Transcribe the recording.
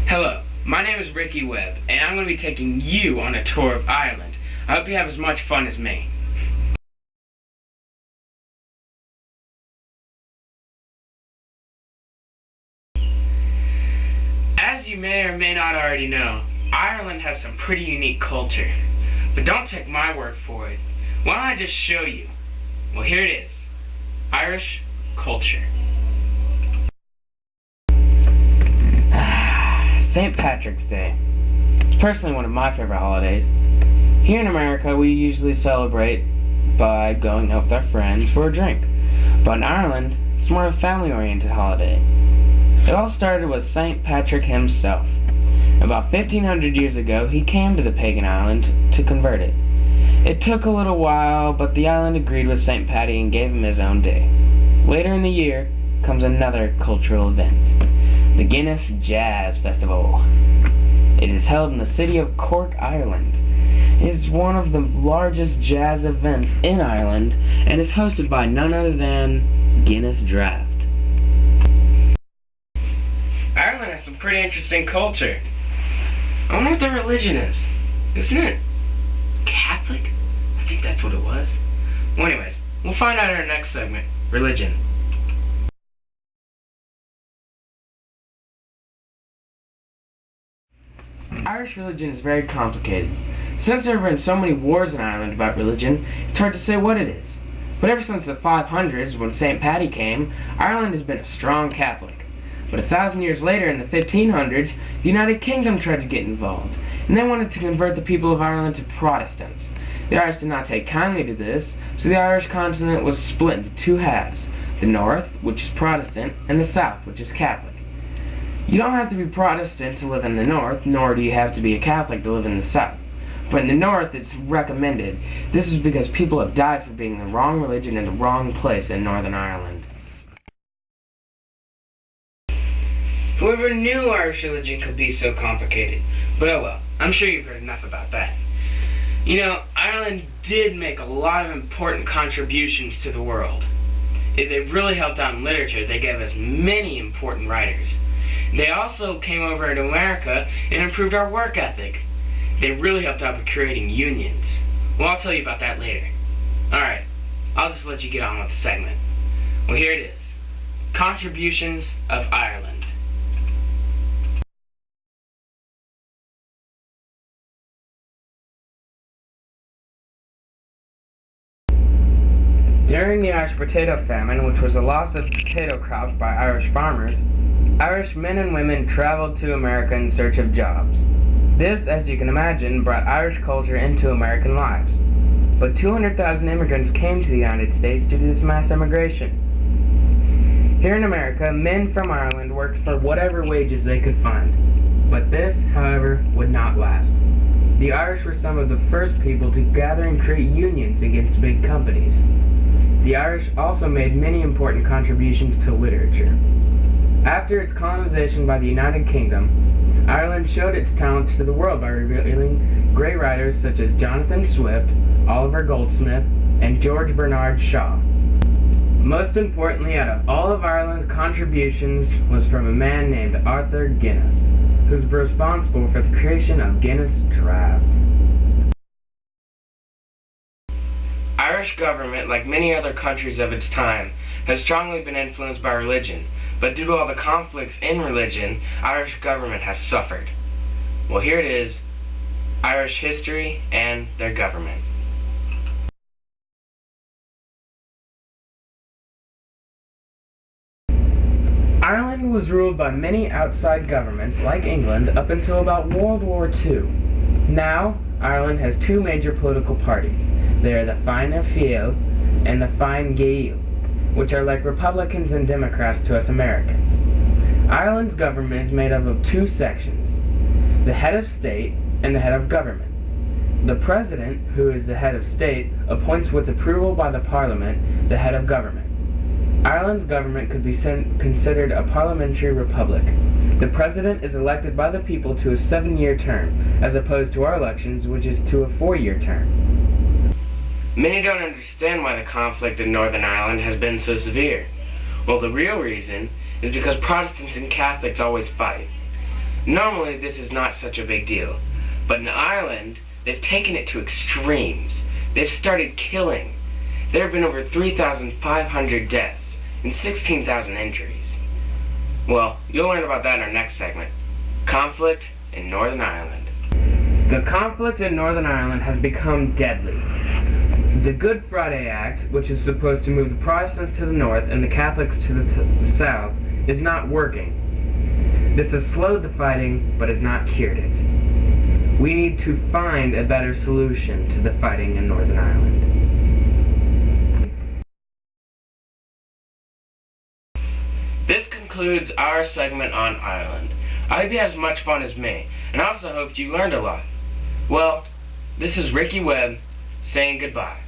Hello, my name is Ricky Webb, and I'm going to be taking you on a tour of Ireland. I hope you have as much fun as me. As you may or may not already know, Ireland has some pretty unique culture. But don't take my word for it. Why don't I just show you? Well, here it is. Irish culture. St. Patrick's Day. It's personally one of my favorite holidays. Here in America, we usually celebrate by going out with our friends for a drink. But in Ireland, it's more of a family-oriented holiday. It all started with St. Patrick himself. About 1500 years ago, he came to the pagan island to convert it. It took a little while, but the island agreed with St. Paddy and gave him his own day. Later in the year comes another cultural event, the Guinness Jazz Festival. It is held in the city of Cork, Ireland. It is one of the largest jazz events in Ireland and is hosted by none other than Guinness Draft. Ireland has some pretty interesting culture. I wonder what their religion is. Isn't it Catholic? I think that's what it was. Well, anyways, we'll find out in our next segment, religion. Irish religion is very complicated. Since there have been so many wars in Ireland about religion, it's hard to say what it is. But ever since the 500s, when St. Paddy came, Ireland has been a strong Catholic. But 1,000 years later, in the 1500s, the United Kingdom tried to get involved, and they wanted to convert the people of Ireland to Protestants. The Irish did not take kindly to this, so the Irish continent was split into two halves, the North, which is Protestant, and the South, which is Catholic. You don't have to be Protestant to live in the North, nor do you have to be a Catholic to live in the South. But in the North, it's recommended. This is because people have died for being the wrong religion in the wrong place in Northern Ireland. Whoever knew Irish religion could be so complicated? But oh well, I'm sure you've heard enough about that. You know, Ireland did make a lot of important contributions to the world. They really helped out in literature. They gave us many important writers. They also came over to America and improved our work ethic. They really helped out with creating unions. Well, I'll tell you about that later. Alright, I'll just let you get on with the segment. Well, here it is. Contributions of Ireland. During the Irish potato famine, which was a loss of potato crops by Irish farmers, Irish men and women traveled to America in search of jobs. This, as you can imagine, brought Irish culture into American lives. But 200,000 immigrants came to the United States due to this mass immigration. Here in America, men from Ireland worked for whatever wages they could find. But this, however, would not last. The Irish were some of the first people to gather and create unions against big companies. The Irish also made many important contributions to literature. After its colonization by the United Kingdom, Ireland showed its talents to the world by revealing great writers such as Jonathan Swift, Oliver Goldsmith, and George Bernard Shaw. Most importantly, out of all of Ireland's contributions was from a man named Arthur Guinness, who's responsible for the creation of Guinness Draft. Irish government, like many other countries of its time, has strongly been influenced by religion, but due to all the conflicts in religion, Irish government has suffered. Well, here it is, Irish history and their government. Ireland was ruled by many outside governments, like England, up until about World War II. Now, Ireland has two major political parties. They are the Fine Gael and the Fine Gael, which are like Republicans and Democrats to us Americans. Ireland's government is made up of two sections, the head of state and the head of government. The president, who is the head of state, appoints with approval by the parliament the head of government. Ireland's government could be considered a parliamentary republic. The president is elected by the people to a 7-year term, as opposed to our elections, which is to a 4-year term. Many don't understand why the conflict in Northern Ireland has been so severe. Well, the real reason is because Protestants and Catholics always fight. Normally this is not such a big deal, but in Ireland, they've taken it to extremes. They've started killing. There have been over 3,500 deaths and 16,000 injuries. Well, you'll learn about that in our next segment. Conflict in Northern Ireland. The conflict in Northern Ireland has become deadly. The Good Friday Act, which is supposed to move the Protestants to the north and the Catholics to the south, is not working. This has slowed the fighting, but has not cured it. We need to find a better solution to the fighting in Northern Ireland. This concludes our segment on Ireland. I hope you had as much fun as me, and I also hope you learned a lot. Well, this is Ricky Webb saying goodbye.